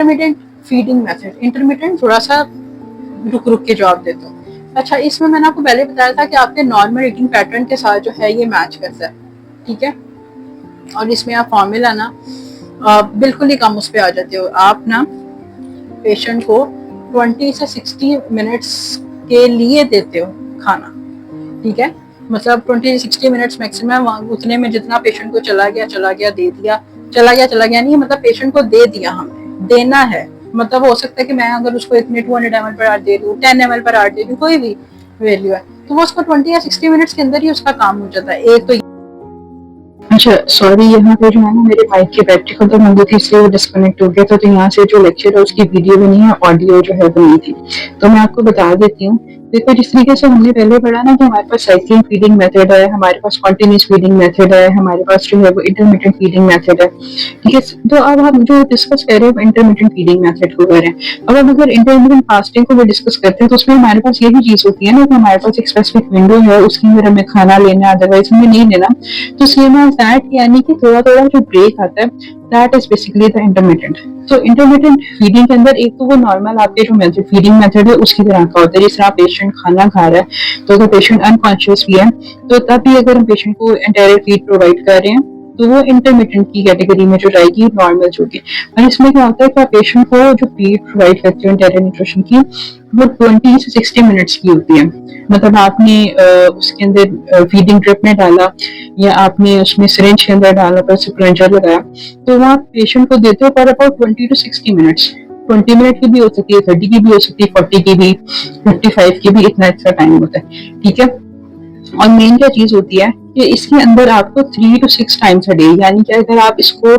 Intermediate feeding method, intermediate थोड़ा सा रुक रुक के जवाब देते हो। अच्छा, इसमें मैंने आपको पहले बताया था कि आपके नॉर्मल ईटिंग पैटर्न के साथ जो है ये मैच करता है, ठीक है। और इसमें आप फॉर्मूला ना बिल्कुल ही कम उस पर आ जाते हो। आप ना पेशेंट को 20 से 60 मिनट्स के लिए देते हो खाना, ठीक है। मतलब 20 से 60 मिनट्स मैक्सिमम, उतने में जितना पेशेंट को चला गया दे दिया, चला गया नहीं, मतलब पेशेंट को दे दिया, हमें देना है। मतलब हो सकता है कि मैं अगर उसको इतने 200 ml पर आवर दे दूँ, 10 ml पर आवर दे दूँ, कोई भी वैल्यू है, तो वो उसको 20 या 60 मिनट्स के अंदर ही उसका काम हो जाता है। एक तो अच्छा सॉरी, यहाँ पे जो है ना मेरे माइक की बैटरी खत्म हो गई थी, इसलिए वो डिस्कनेक्ट हो गया था। तो यहाँ से जो लेक्चर है उसकी वीडियो बनी है, ऑडियो जो है बनी थी। तो मैं आपको बता देती हूँ। देखो, जिस तरीके से हमने पहले पढ़ा ना कि हमारे पास साइक्लिंग फीडिंग मेथड है, हमारे पास कॉन्टिन्यूस फीडिंग मेथड है, हमारे पास जो है वो इंटरमिटेंट फीडिंग मेथड है, ठीक है। तो अब हम जो डिस्कस कर रहे हैं इंटरमिटेंट फीडिंग मेथड को कर रहे हैं। अब हम अगर इंटरमिटेंट फास्टिंग को भी डिस्कस करते हैं तो उसमें हमारे पास यही चीज होती है ना कि हमारे पास एक स्पेसिफिक विंडो है, उसके अंदर हमें खाना लेना है, अदरवाइज हमें नहीं लेना। तो सेम एज दैट, यानी कि थोड़ा थोड़ा जो ब्रेक आता है, that is basically the intermittent. तो इंटरमिटेंट फीडिंग के अंदर एक तो वो नॉर्मल आपके जो मेथड फीडिंग मेथड है उसकी तरह का होता है, जिस तरह पेशेंट खाना खा रहा है, तो अगर पेशेंट अनकॉन्शियस भी है तो तब भी अगर हम पेशेंट को एंटायर फीड प्रोवाइड कर रहे हैं तो वो इंटरमिटेंट की कैटेगरी में जो जाएगी, नॉर्मल जो की। और इसमें क्या होता है कि पेशेंट को जो फीड प्रोवाइड करते हैं एंटायर न्यूट्रिशन की, वो 20 से 60 मिनट्स की होती है। मतलब आपने उसके अंदर फीडिंग ड्रिप में डाला या आपने उसमें सिरिंज के अंदर डाला, पर प्लंजर लगाया, तो वो आप पेशेंट को देते हो for about 20 to 60 minutes. 20 minute की भी हो सकती है, 30 की भी हो सकती है, 40 की भी, 55 की भी, इतना एक्स्ट्रा टाइम होता है, ठीक है। और मेन क्या चीज होती है कि इसके अंदर आपको 3 to 6 टाइम्स अ डे, यानी कि अगर आप इसको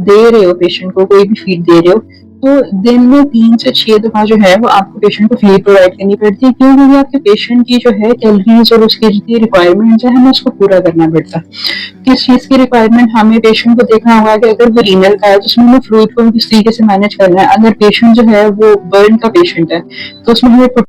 दे रहे हो, पेशेंट को कोई भी फीड दे रहे हो, तो दिन में 3 से 6 दफा जो है वो आपको पेशेंट को फीड प्रोवाइड करनी पड़ती है। क्यों? क्योंकि आपके पेशेंट की जो है कैलोरीज और उसकी जितनी रिक्वायरमेंट है हमें उसको पूरा करना पड़ता है। किस चीज की रिक्वायरमेंट? हमें पेशेंट को देखना होगा कि अगर वो रीनल का है तो उसमें हमें फ्लूइड को किस तरीके से मैनेज करना है। अगर पेशेंट जो है वो बर्न का पेशेंट है तो उसमें हमें